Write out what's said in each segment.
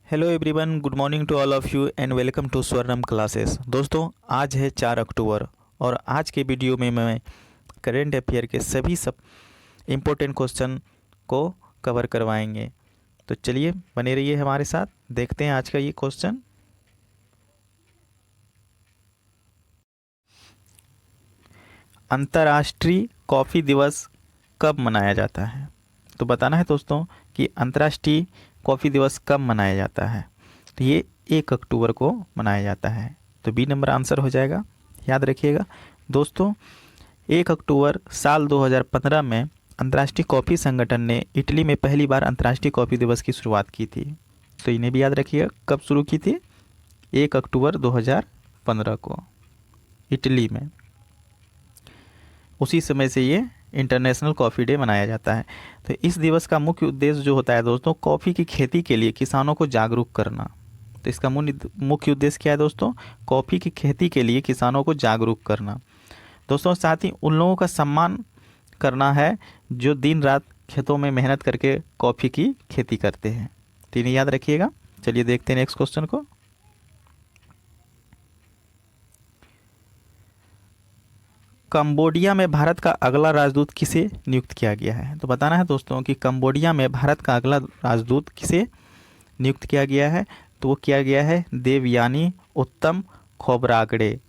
Hello everyone, good morning to all of you and welcome to Swarnam classes. दोस्तों, आज है 4 अक्टूबर और आज के वीडियो में मैं करेंट अफेयर के सभी सब इम्पोर्टेंट क्वेश्चन को कवर करवाएंगे। तो चलिए बने रहिए हमारे साथ, देखते हैं आज का ये क्वेश्चन। अंतर्राष्ट्रीय कॉफ़ी दिवस कब मनाया जाता है? तो बताना है दोस्तों कि अंतर्राष्ट्रीय कॉफ़ी दिवस कब मनाया जाता है। तो ये 1 अक्टूबर को मनाया जाता है। तो बी नंबर आंसर हो जाएगा। याद रखिएगा दोस्तों, 1 अक्टूबर साल 2015 में अंतर्राष्ट्रीय कॉफ़ी संगठन ने इटली में पहली बार अंतर्राष्ट्रीय कॉफ़ी दिवस की शुरुआत की थी। तो इन्हें भी याद रखिएगा, कब शुरू की थी? 1 अक्टूबर 2015 को इटली में। उसी समय से ये इंटरनेशनल कॉफ़ी डे मनाया जाता है। तो इस दिवस का मुख्य उद्देश्य जो होता है दोस्तों, कॉफ़ी की खेती के लिए किसानों को जागरूक करना। तो इसका मुख्य उद्देश्य क्या है दोस्तों? कॉफ़ी की खेती के लिए किसानों को जागरूक करना दोस्तों। साथ ही उन लोगों का सम्मान करना है जो दिन रात खेतों में मेहनत करके कॉफ़ी की खेती करते हैं। तो इन्हें याद रखिएगा। चलिए देखते हैं नेक्स्ट क्वेश्चन को। कंबोडिया में भारत का अगला राजदूत किसे नियुक्त किया गया है? तो बताना है दोस्तों कि कंबोडिया में भारत का अगला राजदूत किसे नियुक्त किया गया है। तो वो किया गया है देवयानी उत्तम खोबरागड़े।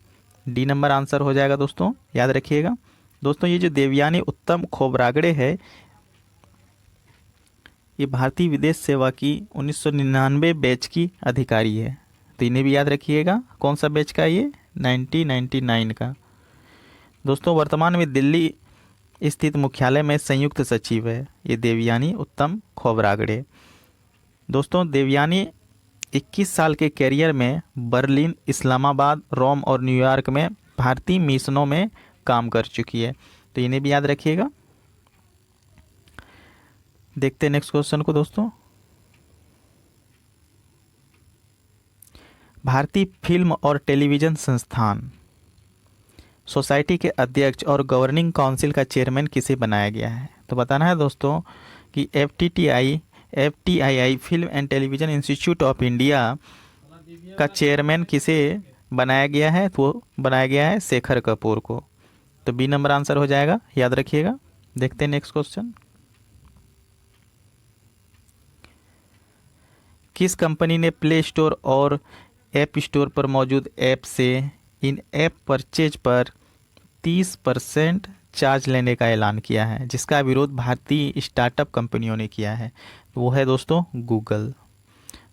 डी नंबर आंसर हो जाएगा दोस्तों, याद रखिएगा। दोस्तों, ये जो देवयानी उत्तम खोबरागड़े है, ये भारतीय विदेश सेवा की 1999 बैच की अधिकारी है। तो इन्हें भी याद रखिएगा। कौन सा बैच का? ये 1999 का। दोस्तों, वर्तमान में दिल्ली स्थित मुख्यालय में संयुक्त सचिव है ये देवयानी उत्तम खोबरागड़े। दोस्तों, देवयानी 21 साल के कैरियर में बर्लिन, इस्लामाबाद, रोम और न्यूयॉर्क में भारतीय मिशनों में काम कर चुकी है। तो इन्हें भी याद रखिएगा। देखते हैं नेक्स्ट क्वेश्चन को दोस्तों। भारतीय फिल्म और टेलीविज़न संस्थान सोसाइटी के अध्यक्ष और गवर्निंग काउंसिल का चेयरमैन किसे बनाया गया है? तो बताना है दोस्तों कि FTI film and television institute of India का चेयरमैन किसे बनाया गया है? तो वो बनाया गया है शेखर कपूर को। तो बी नंबर आंसर हो जाएगा, याद रखिएगा। देखते हैं नेक्स्ट क्वेश्चन। किस कंपनी ने प्ले स्टोर और ऐप स्टोर पर मौजूद ऐप से इन ऐप परचेज पर 30% चार्ज लेने का ऐलान किया है, जिसका विरोध भारतीय स्टार्टअप कंपनियों ने किया है? वो है दोस्तों गूगल।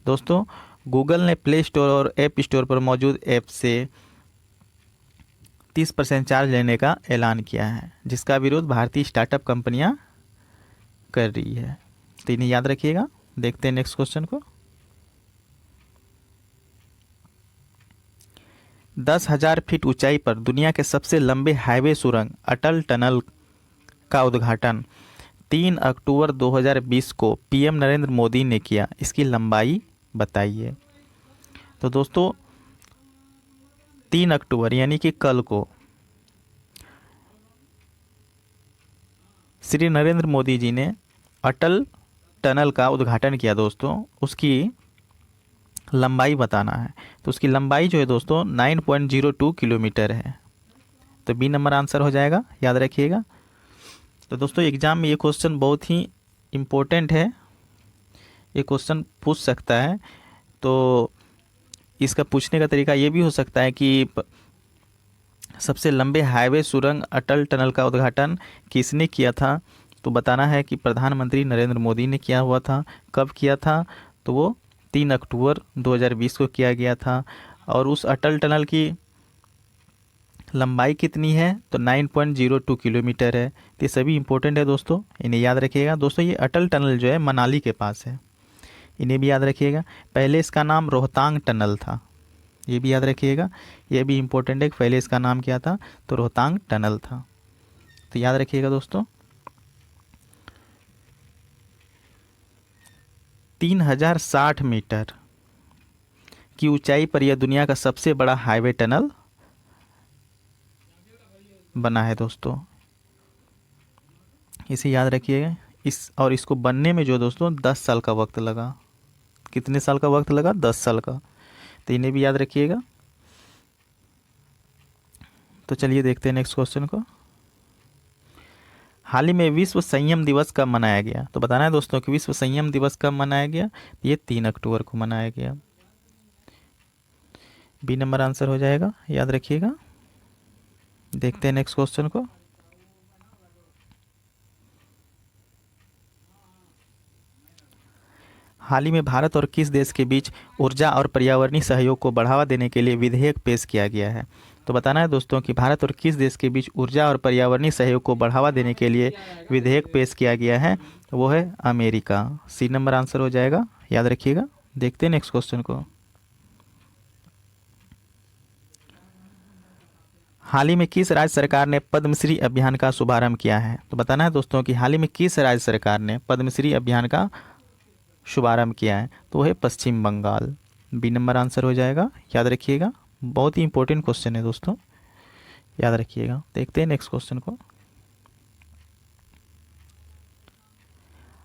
दोस्तों, गूगल ने प्ले स्टोर और ऐप स्टोर पर मौजूद ऐप से 30% चार्ज लेने का ऐलान किया है, जिसका विरोध भारतीय स्टार्टअप कंपनियां कर रही है। तो इन्हें याद रखिएगा। देखते हैं नेक्स्ट क्वेश्चन को। 10,000 फीट ऊंचाई पर दुनिया के सबसे लंबे हाईवे सुरंग अटल टनल का उद्घाटन 3 अक्टूबर 2020 को पीएम नरेंद्र मोदी ने किया। इसकी लंबाई बताइए। तो दोस्तों, 3 अक्टूबर यानी कि कल को श्री नरेंद्र मोदी जी ने अटल टनल का उद्घाटन किया। दोस्तों, उसकी लंबाई बताना है। तो उसकी लंबाई जो है दोस्तों 9.02 किलोमीटर है। तो बी नंबर आंसर हो जाएगा, याद रखिएगा। तो दोस्तों, एग्ज़ाम में ये क्वेश्चन बहुत ही इम्पोर्टेंट है, ये क्वेश्चन पूछ सकता है। तो इसका पूछने का तरीका ये भी हो सकता है कि सबसे लंबे हाईवे सुरंग अटल टनल का उद्घाटन किसने किया था? तो बताना है कि प्रधानमंत्री नरेंद्र मोदी ने किया हुआ था। कब किया था? तो वो 3 अक्टूबर 2020 को किया गया था। और उस अटल टनल की लंबाई कितनी है? तो 9.02 किलोमीटर है। तो ये सभी इंपॉर्टेंट है दोस्तों, इन्हें याद रखिएगा। दोस्तों, ये अटल टनल जो है मनाली के पास है, इन्हें भी याद रखिएगा। पहले इसका नाम रोहतांग टनल था, ये भी याद रखिएगा। ये भी इम्पोर्टेंट है, पहले इसका नाम क्या था? तो रोहतांग टनल था। तो याद रखिएगा दोस्तों। 3060 मीटर की ऊंचाई पर यह दुनिया का सबसे बड़ा हाईवे टनल बना है दोस्तों, इसे याद रखिएगा। इसको बनने में जो दोस्तों 10 साल का वक्त लगा। कितने साल का वक्त लगा? 10 साल का। तो इन्हें भी याद रखिएगा। तो चलिए देखते हैं नेक्स्ट क्वेश्चन को। हाल ही में विश्व संयम दिवस कब मनाया गया? तो बताना है दोस्तों कि विश्व संयम दिवस कब मनाया गया। ये 3 अक्टूबर को मनाया गया। बी नंबर आंसर हो जाएगा, याद रखिएगा। देखते हैं नेक्स्ट क्वेश्चन को। हाल ही में भारत और किस देश के बीच ऊर्जा और पर्यावरणीय सहयोग को बढ़ावा देने के लिए विधेयक पेश किया गया है? तो बताना है दोस्तों कि भारत और किस देश के बीच ऊर्जा और पर्यावरणीय सहयोग को बढ़ावा देने के लिए विधेयक पेश किया गया है? वो है अमेरिका। सी नंबर आंसर हो जाएगा, याद रखिएगा। देखते हैं नेक्स्ट क्वेश्चन को। हाल ही में किस राज्य सरकार ने पद्मश्री अभियान का शुभारंभ किया है? तो बताना है दोस्तों कि हाल ही में किस राज्य सरकार ने पद्मश्री अभियान का शुभारंभ किया है? तो है पश्चिम बंगाल। बी नंबर आंसर हो जाएगा, याद रखिएगा। बहुत ही इंपॉर्टेंट क्वेश्चन है दोस्तों, याद रखिएगा। देखते हैं नेक्स्ट क्वेश्चन को।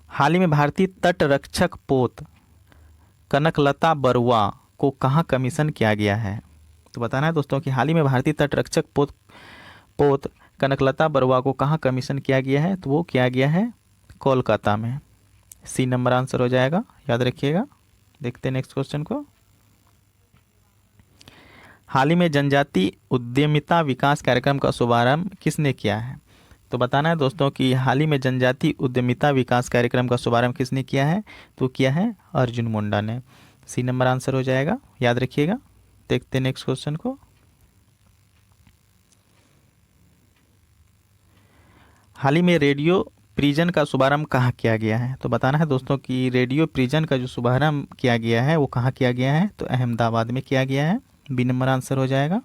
हाल ही में भारतीय तट रक्षक पोत कनकलता बरुआ को कहाँ कमीशन किया गया है? तो बताना है दोस्तों कि हाल ही में भारतीय तट रक्षक पोत कनकलता बरुआ को कहाँ कमीशन किया गया है? तो वो किया गया है कोलकाता में। सी नंबर आंसर हो जाएगा, याद रखिएगा। देखते हैं नेक्स्ट क्वेश्चन को। हाल ही में जनजाति उद्यमिता विकास कार्यक्रम का शुभारंभ किसने किया है? तो बताना है दोस्तों कि हाल ही में जनजाति उद्यमिता विकास कार्यक्रम का शुभारंभ किसने किया है? तो किया है अर्जुन मुंडा ने। सी नंबर आंसर हो जाएगा, याद रखिएगा। देखते हैं नेक्स्ट क्वेश्चन को। हाल ही में रेडियो प्रिजन का शुभारंभ कहाँ किया गया है? तो बताना है दोस्तों कि रेडियो प्रिजन का जो शुभारंभ किया गया है वो कहाँ किया गया है? तो अहमदाबाद में किया गया है। बी नंबर आंसर हो जाएगा।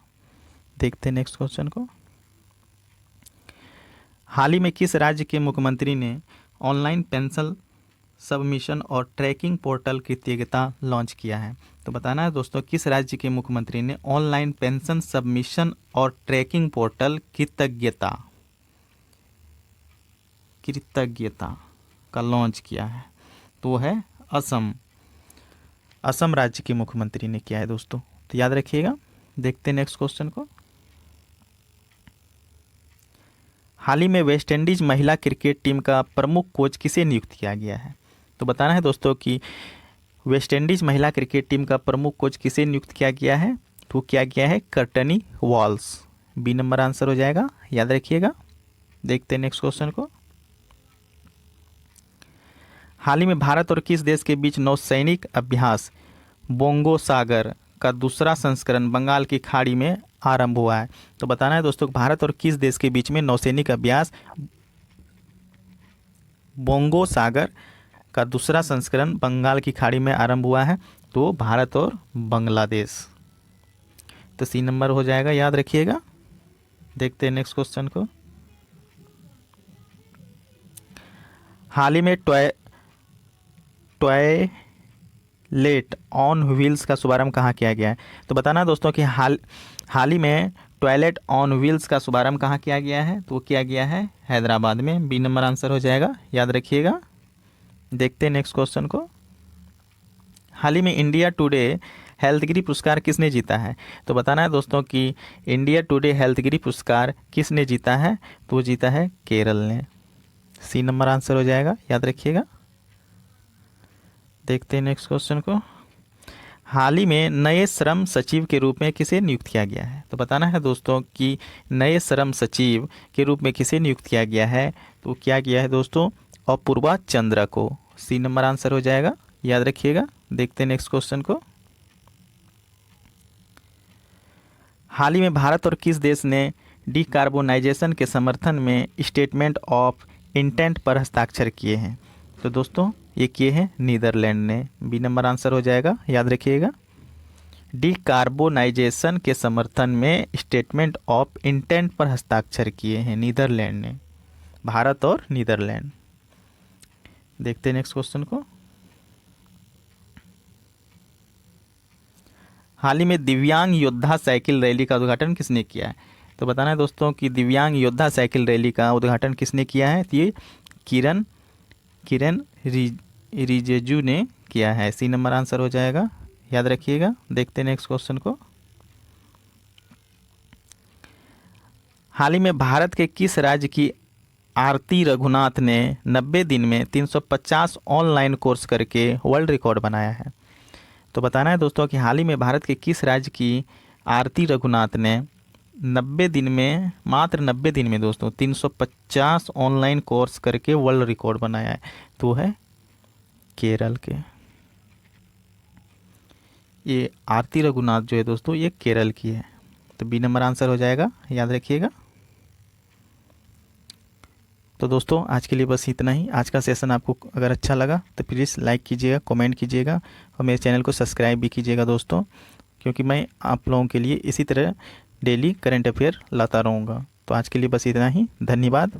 देखते हैं नेक्स्ट क्वेश्चन को। हाल ही में किस राज्य के मुख्यमंत्री ने ऑनलाइन पेंशन सबमिशन और ट्रैकिंग पोर्टल कृतज्ञता लॉन्च किया है? तो बताना है दोस्तों किस राज्य के मुख्यमंत्री ने ऑनलाइन पेंशन सबमिशन और ट्रैकिंग पोर्टल कृतज्ञता का लॉन्च किया है? तो है असम राज्य के मुख्यमंत्री ने किया है दोस्तों, तो याद रखिएगा। देखते हैं नेक्स्ट क्वेश्चन को। हाल ही में वेस्ट इंडीज महिला क्रिकेट टीम का प्रमुख कोच किसे नियुक्त किया गया है? तो बताना है दोस्तों कि वेस्ट इंडीज महिला क्रिकेट टीम का प्रमुख कोच किसे नियुक्त किया गया है? तो किया गया है Courtney Walsh. B number answer हो जाएगा, याद रखिएगा। देखते हैं नेक्स्ट क्वेश्चन को। हाल ही में भारत और किस देश के बीच नौसैनिक अभ्यास बोंगो सागर का दूसरा संस्करण बंगाल की खाड़ी में आरंभ हुआ है? तो बताना है दोस्तों भारत और किस देश के बीच में नौसैनिक अभ्यास बोंगो सागर का दूसरा संस्करण बंगाल की खाड़ी में आरंभ हुआ है? तो भारत और बांग्लादेश। तो सी नंबर हो जाएगा, याद रखिएगा। देखते हैं नेक्स्ट क्वेश्चन को। हाल ही में टॉयलेट ऑन व्हील्स का शुभारंभ कहाँ किया गया है? तो बताना दोस्तों कि हाल ही में टॉयलेट ऑन व्हील्स का शुभारंभ कहाँ किया गया है? तो किया गया है हैदराबाद में। बी नंबर आंसर हो जाएगा, याद रखिएगा। देखते हैं नेक्स्ट क्वेश्चन को। हाल ही में इंडिया टुडे हेल्थगिरी पुरस्कार किसने जीता है? तो बताना है दोस्तों कि इंडिया टुडे हेल्थगिरी पुरस्कार किसने जीता है? तो जीता है केरल ने। सी नंबर आंसर हो जाएगा, याद रखिएगा। देखते हैं नेक्स्ट क्वेश्चन को। हाल ही में नए श्रम सचिव के रूप में किसे नियुक्त किया गया है? तो बताना है दोस्तों कि नए श्रम सचिव के रूप में किसे नियुक्त किया गया है? तो क्या किया है दोस्तों? अपूर्वा चंद्रा को। सी नंबर आंसर हो जाएगा, याद रखिएगा। देखते हैं नेक्स्ट क्वेश्चन को। हाल ही में भारत और किस देश ने डिकार्बोनाइजेशन के समर्थन में स्टेटमेंट ऑफ इंटेंट पर हस्ताक्षर किए हैं? तो दोस्तों ये किए हैं नीदरलैंड ने। बी नंबर आंसर हो जाएगा, याद रखिएगा। डिकार्बोनाइजेशन के समर्थन में स्टेटमेंट ऑफ इंटेंट पर हस्ताक्षर किए हैं नीदरलैंड ने, भारत और नीदरलैंड। देखते हैं नेक्स्ट क्वेश्चन को। हाल ही में दिव्यांग योद्धा साइकिल रैली का उद्घाटन किसने किया है? तो बताना है दोस्तों कि दिव्यांग योद्धा साइकिल रैली का उद्घाटन किसने किया है? तो ये किरण रिजिजू ने किया है। सी नंबर आंसर हो जाएगा, याद रखिएगा। देखते हैं नेक्स्ट क्वेश्चन को। हाल ही में भारत के किस राज्य की आरती रघुनाथ ने 90 दिन में 350 ऑनलाइन कोर्स करके वर्ल्ड रिकॉर्ड बनाया है? तो बताना है दोस्तों कि हाल ही में भारत के किस राज्य की आरती रघुनाथ ने 90 दिन में, मात्र 90 दिन में दोस्तों 350 ऑनलाइन कोर्स करके वर्ल्ड रिकॉर्ड बनाया है? तो है केरल के। ये आरती रघुनाथ जो है दोस्तों ये केरल की है। तो बी नंबर आंसर हो जाएगा, याद रखिएगा। तो दोस्तों आज के लिए बस इतना ही। आज का सेशन आपको अगर अच्छा लगा तो प्लीज़ लाइक कीजिएगा, कमेंट कीजिएगा और मेरे चैनल को सब्सक्राइब भी कीजिएगा दोस्तों, क्योंकि मैं आप लोगों के लिए इसी तरह डेली करंट अफेयर लाता रहूँगा। तो आज के लिए बस इतना ही, धन्यवाद।